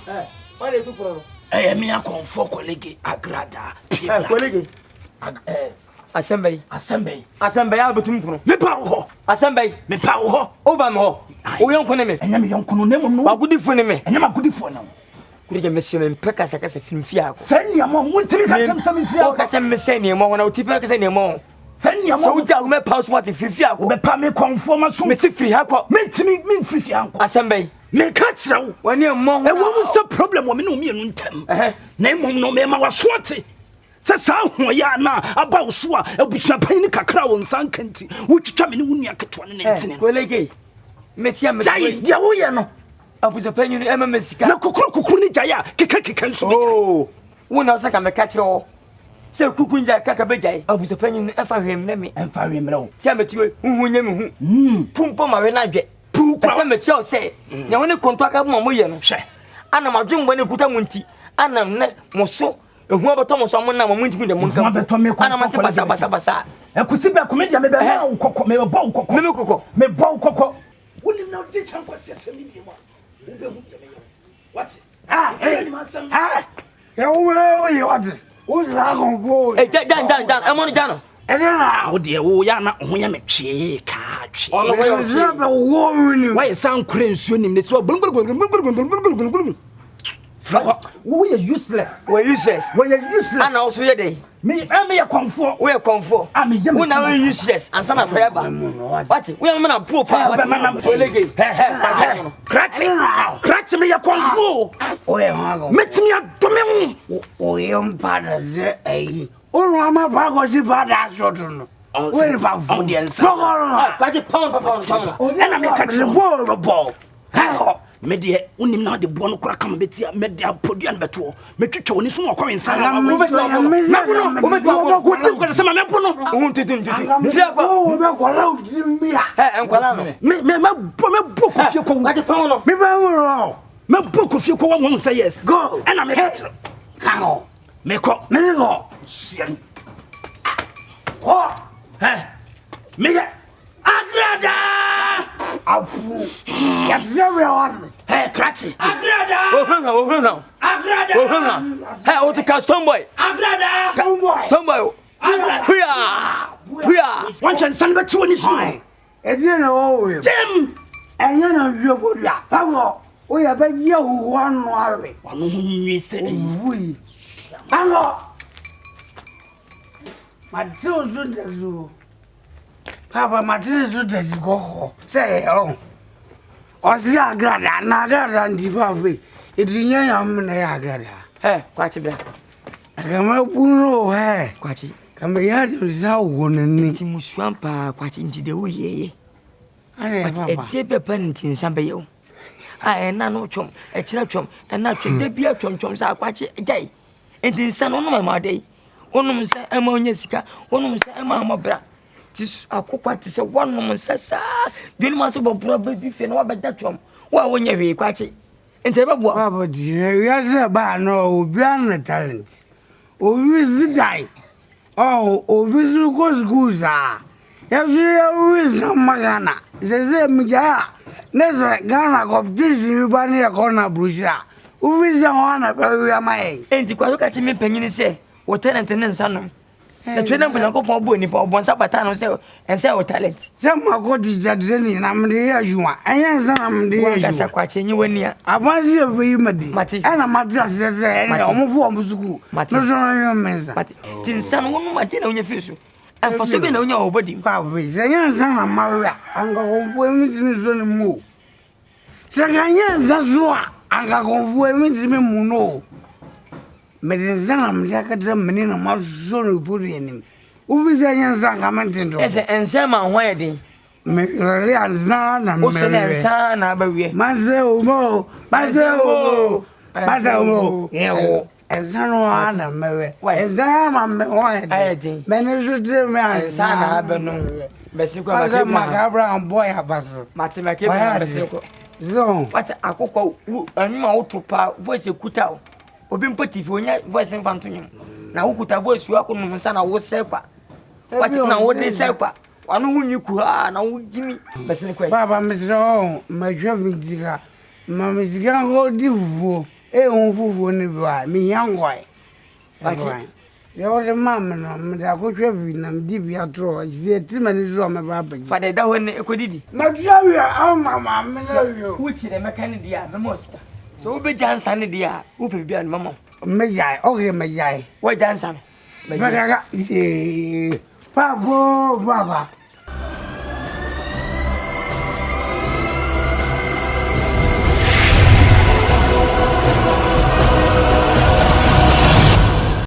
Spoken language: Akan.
What is it for? I am a comfort colleague, Agrada. Colleague. Assembly. I'll be to me power. Assembly. Me power. Over more. Oh, young Conemy. And I'm young Conemo. No good for me. And I'm a good for now. Could you miss him in Pecas as a film fear? Send your mom, won't you catch him some fear? Catch him missing more when I'll tip any more. Send your mom, tell me, pass what if you fear. The Pame conform us, Missy Free Hako. Make me free, uncle. Assembly. Me catch you when you're more. And what was the problem when me and them? Name no me, was swatty. Sasa ho ya na aba so a abusuapan ni kakra won sankenti wotwitwa me ne wunia ketwa ne ntene kolege metia me ya wo ye no abusuapan ni ema mesika na kokuru ni jaya keka nso me oh wona saka me ka kire o se kukunja kaka bejai abusuapan ni efa hwem na me emfa hwem re o tia metiwe huhunya me hu pumpo ma we na dwe pu kwa me tia o se nya woni konto aka mo ye no hwe ana madwembo ne kuta munti ana ne moso ehu abeto mo so mo na mo ntimi de mo nka ana mate basa ekusi be komedia me be ha ukoko me bo ukoko me bo ukoko woni na odi san kwasese mi bi mo wo be hu de me yo what ya wo ye what wo ra gon bo jan amon jano na wo de wo ya na ho ya me twe ka twe ono wo ya be wo ni why san kure nsuo nim ne so we are useless. We useless. And also ye dey. Me ya comfort. We comfort. Me yem. We na useless. And sana forever. What? We am na poor pa. Cratch me ya comfort. O ye hago. Met me adome ho. O ye mpada ze ei. O no ama pa go si pada soto no. We fa audience. Pati pound. Na me catch ball. Ha. Me de unim na de bo no kura kama betia me de apodua no beto me twetwa woni so mo kwa nsa na me beto ko sama me po no tutu fia kwa o be ko la udimbia enkwala no me bo ko fie ko pati pound no me ba wo me bo ko fie ko won say yes go and me catch hango me ko sian me ya agrada apu ya drewe wa Cratchy. Agrada. Oh, hey, what the custom boy? Agrada. Tomboy. Puya. One chance, son, but 2 is fine. E didn't know Jim. And you know, you go ya. How we are by you one worry. One who said, we. Hango. My children do. Papa, my children go. Say, oh. Osi agrada na agrada ndibawe edinya yam na agrada kwachi bra agama buno kwachi kama ya de za wonani ti musuampa kwachi ndide wo yeye are baba etebe panti nsambe yo na no twom kira twom na twom da bia twom sa kwachi gai enti nsa no no ma dai wonum nsa ama onye sika wonum nsa ama amobra tis akokwa ti se wonum nsasa dwenu ma so bobura ba bi fe na wa beda twom wa wonye hwe kwachi enti be boa baba di ya se ba no obi an talent obi zidai obi zu go skuza ya zu ya wi samagana ze mija neza gana competition ba ni ko na bruja obi za wana ba wi amae enti kwa so kachi me panyini se wo talent ne nsa no na twena mpo yakopon bo ni pa obonsa bata no se ense o talent se mako di jadre ni na mde ya juwa anya nsa na mde ya juwa kasa kwache nyi wania abanzi ewe madi ana madra se ena omufo omusuku no so no mensa mati tinsan wonu mati na onye fisu anfa so be na onye obodi pa we se nya nsa na mawa anga kompo emi timi so ni mu se nya nsa so anga kompo emi timi mu no medenzana mliaka menina mazone buri enim uviza nyanza ngamantendo ese ensema hwede me ri anzana me o se ensa na bawie maze umo yewo ezano ana mewe ezama me hwede menezude me ensa na abenu besiko bakema makabra boy abaso matemake besiko zo wata akokwa anuma utupa voice kutao obi mpotifi onya voice mfanto nyim na ukuta voice wako no nsa na wo sekwa wati na wo de sekwa wanu hunyiku ha na wo jimi besene kwa baba mizro majwa midiga ma midiga ho divu fufu ni bwa mi yangwai Bachi. Ya ore mama no me da ko hwe vi na mdi bia tro je ti mani zo me ba ba Fa de da ho ne ekodidi. ma tua wi a mama me na wi Wuchi de meka ne dia me mosika. So wo be jansa ne dia wo pe bia ne mama. me jai o ge me jai Wo jansa no. me ga pa go baba